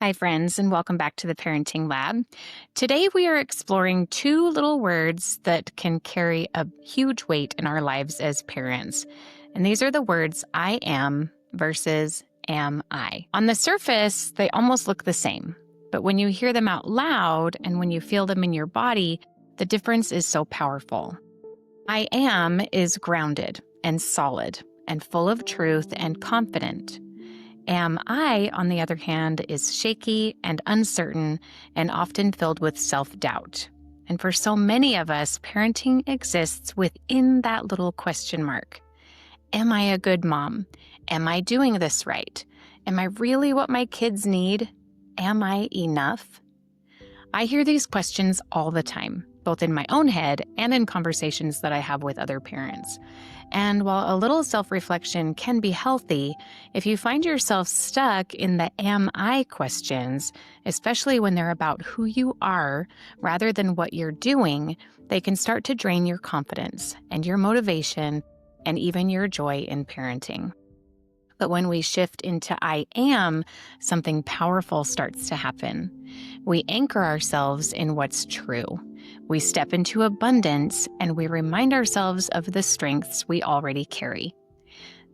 Hi, friends, and welcome back to the Parenting Lab. Today, we are exploring two little words that can carry a huge weight in our lives as parents. And these are the words I am versus am I. On the surface, they almost look the same. But when you hear them out loud and when you feel them in your body, the difference is so powerful. I am is grounded and solid and full of truth and confident. Am I, on the other hand, is shaky and uncertain and often filled with self-doubt. And for so many of us, parenting exists within that little question mark. Am I a good mom? Am I doing this right? Am I really what my kids need? Am I enough? I hear these questions all the time, both in my own head and in conversations that I have with other parents. And while a little self-reflection can be healthy, if you find yourself stuck in the am I questions, especially when they're about who you are rather than what you're doing, they can start to drain your confidence and your motivation and even your joy in parenting. But when we shift into I am, something powerful starts to happen. We anchor ourselves in what's true. We step into abundance and we remind ourselves of the strengths we already carry.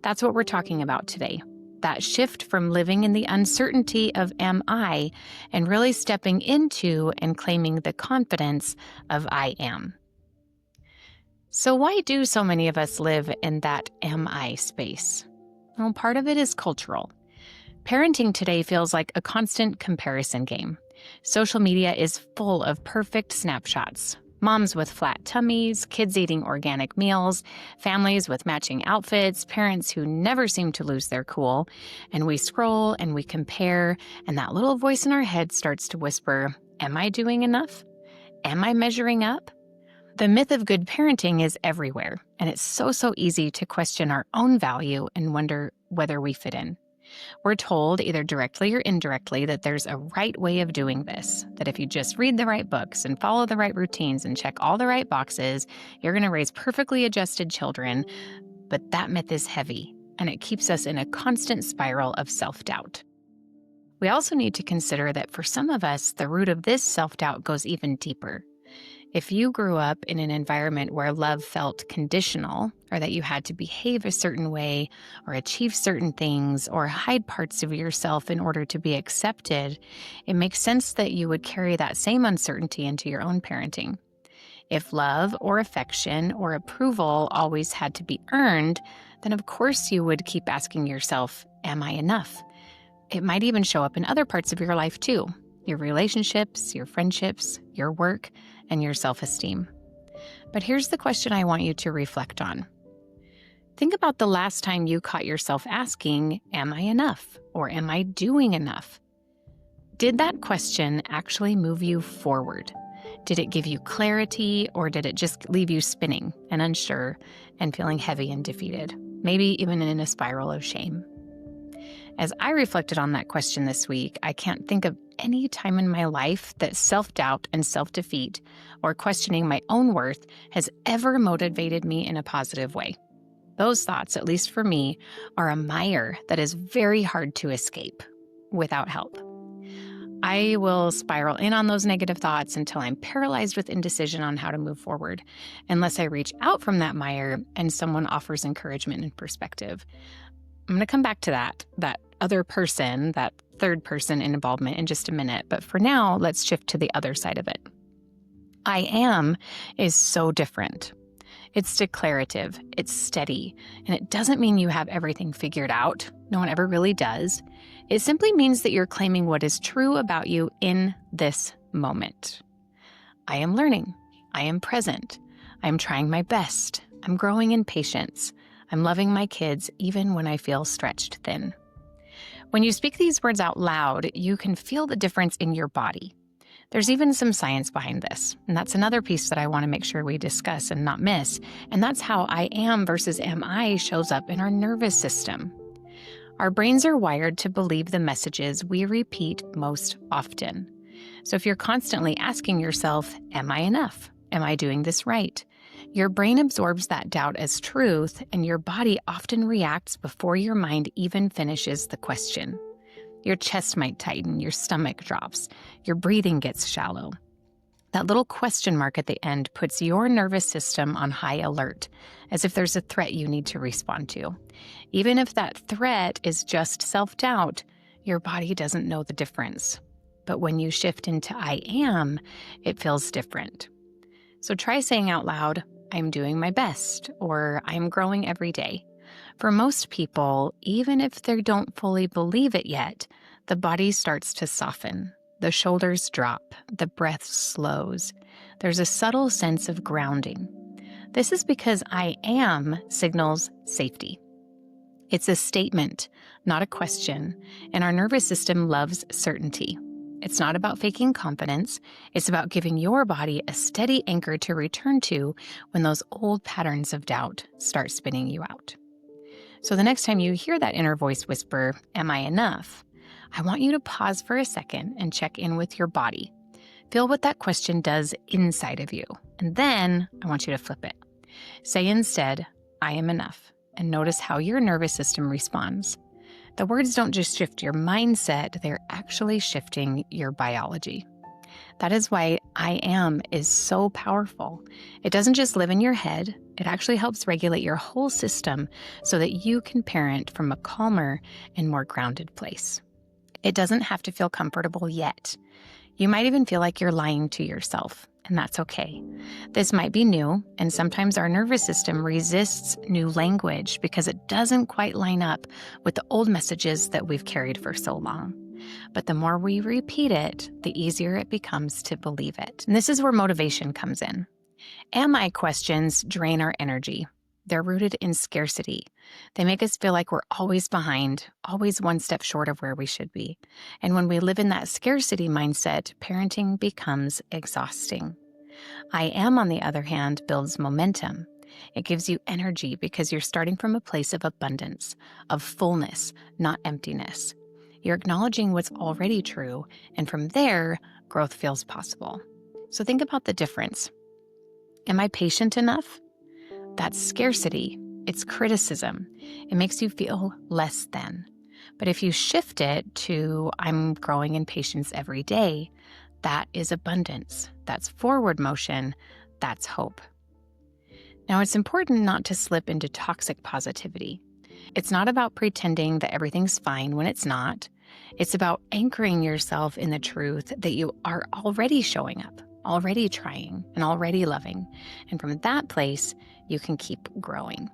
That's what we're talking about today. That shift from living in the uncertainty of am I and really stepping into and claiming the confidence of I am. So why do so many of us live in that am I space? Well, part of it is cultural. Parenting today feels like a constant comparison game. Social media is full of perfect snapshots. Moms with flat tummies, kids eating organic meals, families with matching outfits, parents who never seem to lose their cool. And we scroll and we compare, and that little voice in our head starts to whisper, am I doing enough? Am I measuring up? The myth of good parenting is everywhere, and it's so easy to question our own value and wonder whether we fit in. We're told, either directly or indirectly, that there's a right way of doing this, that if you just read the right books and follow the right routines and check all the right boxes, you're going to raise perfectly adjusted children. But that myth is heavy, and it keeps us in a constant spiral of self-doubt. We also need to consider that for some of us, the root of this self-doubt goes even deeper. If you grew up in an environment where love felt conditional, or that you had to behave a certain way, or achieve certain things, or hide parts of yourself in order to be accepted, it makes sense that you would carry that same uncertainty into your own parenting. If love or affection or approval always had to be earned, then of course you would keep asking yourself, am I enough? It might even show up in other parts of your life too. Your relationships, your friendships, your work, and your self-esteem. But here's the question I want you to reflect on. Think about the last time you caught yourself asking, am I enough? Or am I doing enough? Did that question actually move you forward? Did it give you clarity, or did it just leave you spinning and unsure and feeling heavy and defeated? Maybe even in a spiral of shame. As I reflected on that question this week, I can't think of any time in my life that self-doubt and self-defeat or questioning my own worth has ever motivated me in a positive way. Those thoughts, at least for me, are a mire that is very hard to escape without help. I will spiral in on those negative thoughts until I'm paralyzed with indecision on how to move forward, unless I reach out from that mire and someone offers encouragement and perspective. I'm going to come back to that other person, that third person in involvement in just a minute. But for now, let's shift to the other side of it. I am is so different. It's declarative, it's steady, and it doesn't mean you have everything figured out. No one ever really does. It simply means that you're claiming what is true about you in this moment. I am learning. I am present. I am trying my best. I'm growing in patience. I'm loving my kids even when I feel stretched thin. When you speak these words out loud, you can feel the difference in your body. There's even some science behind this, and that's another piece that I want to make sure we discuss and not miss, and that's how I am versus am I shows up in our nervous system. Our brains are wired to believe the messages we repeat most often. So if you're constantly asking yourself, am I enough? Am I doing this right? Your brain absorbs that doubt as truth, and your body often reacts before your mind even finishes the question. Your chest might tighten, your stomach drops, your breathing gets shallow. That little question mark at the end puts your nervous system on high alert, as if there's a threat you need to respond to. Even if that threat is just self-doubt, your body doesn't know the difference. But when you shift into I am, it feels different. So try saying out loud, I'm doing my best, or I'm growing every day. For most people, even if they don't fully believe it yet, the body starts to soften. The shoulders drop, the breath slows. There's a subtle sense of grounding. This is because I am signals safety. It's a statement, not a question, and our nervous system loves certainty. It's not about faking confidence. It's about giving your body a steady anchor to return to when those old patterns of doubt start spinning you out. So the next time you hear that inner voice whisper, "Am I enough?" I want you to pause for a second and check in with your body. Feel what that question does inside of you. And then I want you to flip it. Say instead, I am enough, and notice how your nervous system responds. The words don't just shift your mindset, they're actually shifting your biology. That is why I am is so powerful. It doesn't just live in your head, it actually helps regulate your whole system so that you can parent from a calmer and more grounded place. It doesn't have to feel comfortable yet. You might even feel like you're lying to yourself, and that's okay. This might be new, and sometimes our nervous system resists new language because it doesn't quite line up with the old messages that we've carried for so long. But the more we repeat it, the easier it becomes to believe it. And this is where motivation comes in. Am I questions drain our energy. They're rooted in scarcity. They make us feel like we're always behind, always one step short of where we should be. And when we live in that scarcity mindset, parenting becomes exhausting. I am, on the other hand, builds momentum. It gives you energy because you're starting from a place of abundance, of fullness, not emptiness. You're acknowledging what's already true, and from there, growth feels possible. So think about the difference. Am I patient enough? That's scarcity. It's criticism. It makes you feel less than. But if you shift it to I'm growing in patience every day, that is abundance. That's forward motion. That's hope. Now, it's important not to slip into toxic positivity. It's not about pretending that everything's fine when it's not. It's about anchoring yourself in the truth that you are already showing up, already trying, and already loving. And from that place, you can keep growing.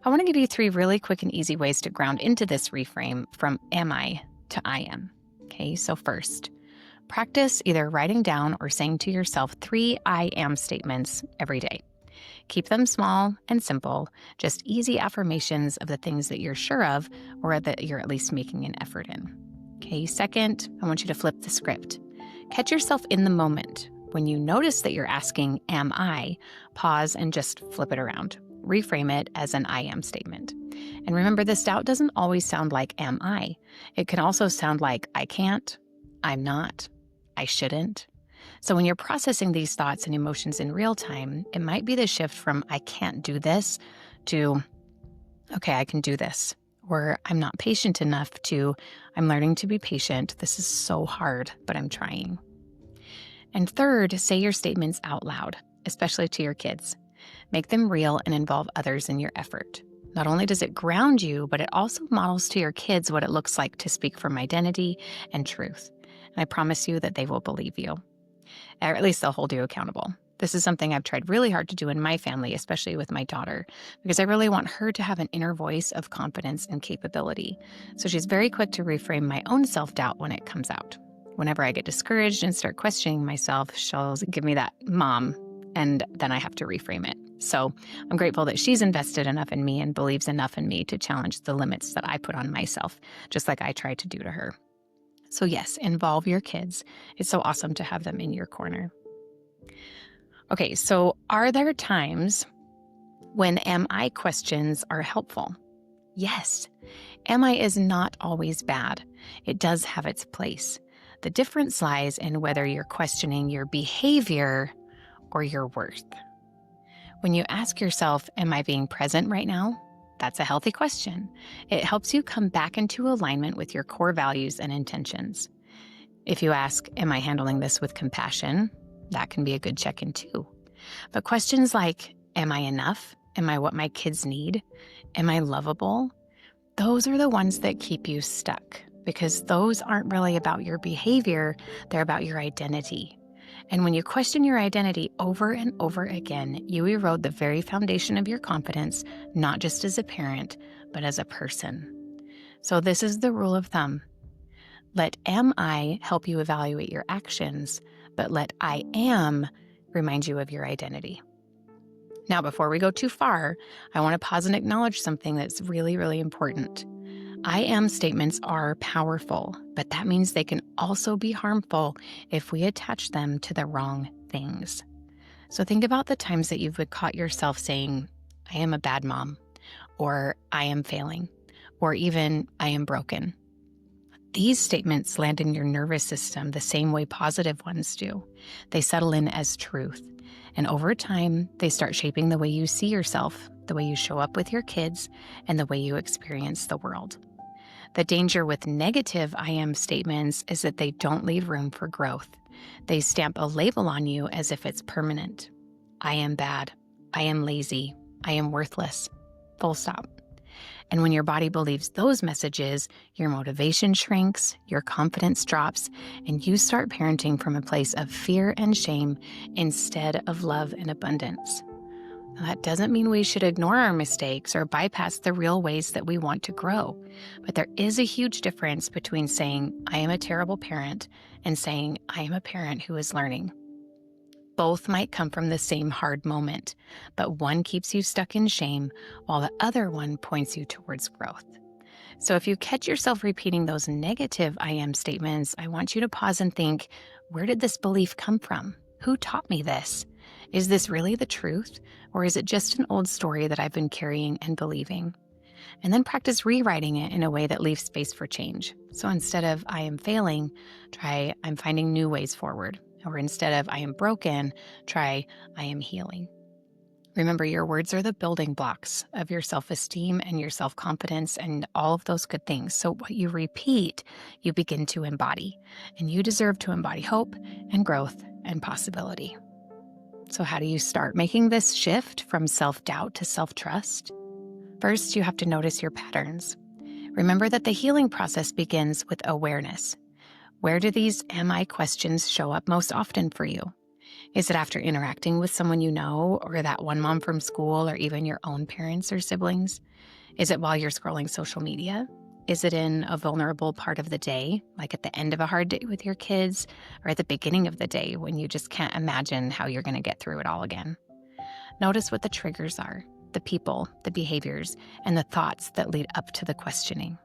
I want to give you 3 really quick and easy ways to ground into this reframe from am I to I am. Okay, so first, practice either writing down or saying to yourself 3 I am statements every day. Keep them small and simple, just easy affirmations of the things that you're sure of or that you're at least making an effort in. Okay, second, I want you to flip the script. Catch yourself in the moment. When you notice that you're asking, am I, pause and just flip it around. Reframe it as an I am statement. And remember, this doubt doesn't always sound like am I. It can also sound like I can't, I'm not, I shouldn't. So when you're processing these thoughts and emotions in real time, it might be the shift from I can't do this to, okay, I can do this. Or I'm not patient enough to, I'm learning to be patient. This is so hard, but I'm trying. And third, say your statements out loud, especially to your kids. Make them real and involve others in your effort. Not only does it ground you, but it also models to your kids what it looks like to speak from identity and truth. And I promise you that they will believe you. Or at least they'll hold you accountable. This is something I've tried really hard to do in my family, especially with my daughter, because I really want her to have an inner voice of confidence and capability. So she's very quick to reframe my own self-doubt when it comes out. Whenever I get discouraged and start questioning myself, she'll give me that mom, and then I have to reframe it. So I'm grateful that she's invested enough in me and believes enough in me to challenge the limits that I put on myself, just like I tried to do to her. So yes, involve your kids. It's so awesome to have them in your corner. Okay, so are there times when am I questions are helpful? Yes. Am I is not always bad. It does have its place. The difference lies in whether you're questioning your behavior or your worth. When you ask yourself, am I being present right now? That's a healthy question. It helps you come back into alignment with your core values and intentions. If you ask, am I handling this with compassion? That can be a good check-in too. But questions like, am I enough? Am I what my kids need? Am I lovable? Those are the ones that keep you stuck because those aren't really about your behavior, they're about your identity. And when you question your identity over and over again, you erode the very foundation of your confidence, not just as a parent, but as a person. So this is the rule of thumb. Let am I help you evaluate your actions, but let I am remind you of your identity. Now, before we go too far, I want to pause and acknowledge something that's really, really important. I am statements are powerful, but that means they can also be harmful if we attach them to the wrong things. So think about the times that you've caught yourself saying, I am a bad mom, or I am failing, or even I am broken. These statements land in your nervous system the same way positive ones do. They settle in as truth. And over time, they start shaping the way you see yourself, the way you show up with your kids, and the way you experience the world. The danger with negative I am statements is that they don't leave room for growth. They stamp a label on you as if it's permanent. I am bad. I am lazy. I am worthless. Full stop. And when your body believes those messages, your motivation shrinks, your confidence drops, and you start parenting from a place of fear and shame instead of love and abundance. Now, that doesn't mean we should ignore our mistakes or bypass the real ways that we want to grow. But there is a huge difference between saying, I am a terrible parent, and saying, I am a parent who is learning. Both might come from the same hard moment, but one keeps you stuck in shame while the other one points you towards growth. So if you catch yourself repeating those negative I am statements, I want you to pause and think, where did this belief come from? Who taught me this? Is this really the truth, or is it just an old story that I've been carrying and believing? And then practice rewriting it in a way that leaves space for change. So instead of I am failing, try I'm finding new ways forward. Or instead of I am broken, try I am healing. Remember, your words are the building blocks of your self-esteem and your self-confidence and all of those good things. So what you repeat, you begin to embody. And you deserve to embody hope and growth and possibility. So how do you start making this shift from self-doubt to self-trust? First, you have to notice your patterns. Remember that the healing process begins with awareness. Where do these am I questions show up most often for you? Is it after interacting with someone you know, or that one mom from school, or even your own parents or siblings? Is it while you're scrolling social media? Is it in a vulnerable part of the day, like at the end of a hard day with your kids, or at the beginning of the day when you just can't imagine how you're going to get through it all again? Notice what the triggers are, the people, the behaviors, and the thoughts that lead up to the questioning.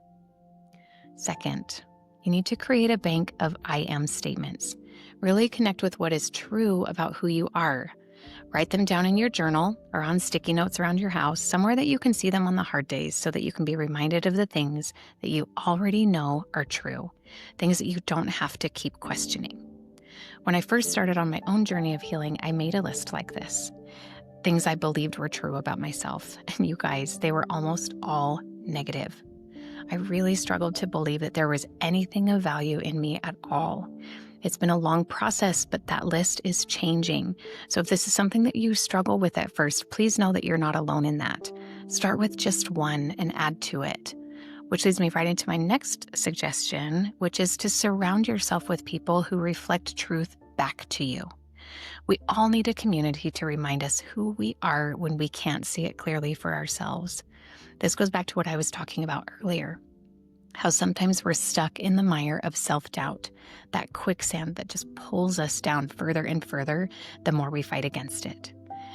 Second, you need to create a bank of I am statements. Really connect with what is true about who you are. Write them down in your journal or on sticky notes around your house, somewhere that you can see them on the hard days so that you can be reminded of the things that you already know are true, things that you don't have to keep questioning. When I first started on my own journey of healing, I made a list like this. Things I believed were true about myself. And you guys, they were almost all negative. I really struggled to believe that there was anything of value in me at all. It's been a long process, but that list is changing. So if this is something that you struggle with at first, please know that you're not alone in that. Start with just one and add to it. Which leads me right into my next suggestion, which is to surround yourself with people who reflect truth back to you. We all need a community to remind us who we are when we can't see it clearly for ourselves. This goes back to what I was talking about earlier, how sometimes we're stuck in the mire of self-doubt, that quicksand that just pulls us down further and further the more we fight against it.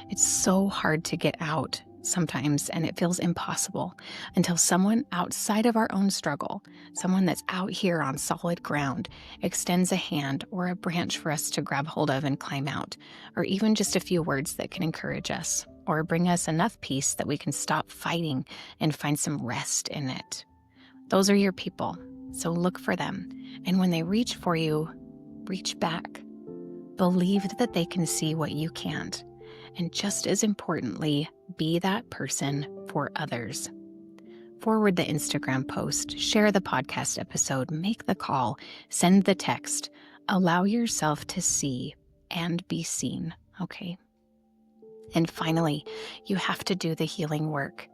It's so hard to get out sometimes, and it feels impossible until someone outside of our own struggle, someone that's out here on solid ground, extends a hand or a branch for us to grab hold of and climb out, or even just a few words that can encourage us or bring us enough peace that we can stop fighting and find some rest in it. Those are your people, so look for them. And when they reach for you, reach back. Believe that they can see what you can't. And just as importantly, be that person for others. Forward the Instagram post, share the podcast episode, make the call, send the text. Allow yourself to see and be seen, okay? And finally, you have to do the healing work.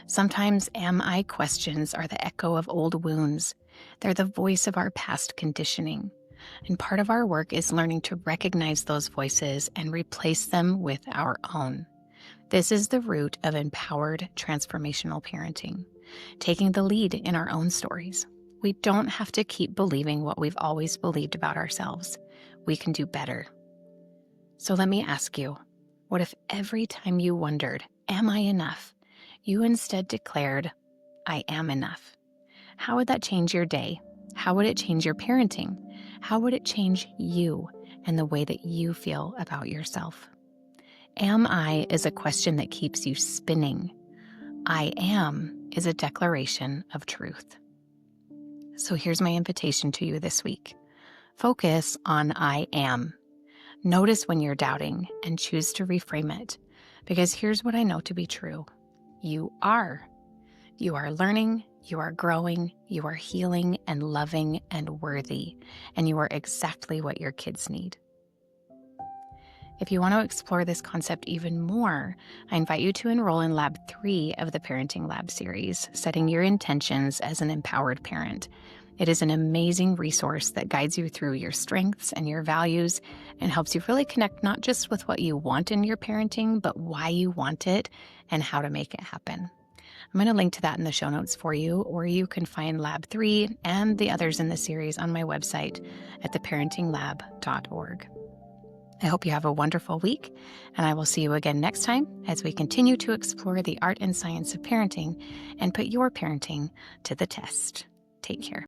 Sometimes am I questions are the echo of old wounds. They're the voice of our past conditioning. And part of our work is learning to recognize those voices and replace them with our own. This is the root of empowered transformational parenting, taking the lead in our own stories. We don't have to keep believing what we've always believed about ourselves. We can do better. So let me ask you, what if every time you wondered, am I enough? You instead declared, I am enough. How would that change your day? How would it change your parenting? How would it change you and the way that you feel about yourself? Am I is a question that keeps you spinning. I am is a declaration of truth. So here's my invitation to you this week. Focus on I am. Notice when you're doubting and choose to reframe it. Because here's what I know to be true. You are. You are learning, you are growing, you are healing and loving and worthy, and you are exactly what your kids need. If you want to explore this concept even more, I invite you to enroll in Lab 3 of the Parenting Lab series, Setting Your Intentions as an Empowered Parent. It is an amazing resource that guides you through your strengths and your values and helps you really connect not just with what you want in your parenting, but why you want it and how to make it happen. I'm going to link to that in the show notes for you, or you can find Lab 3 and the others in the series on my website at theparentinglab.org. I hope you have a wonderful week, and I will see you again next time as we continue to explore the art and science of parenting and put your parenting to the test. Take care.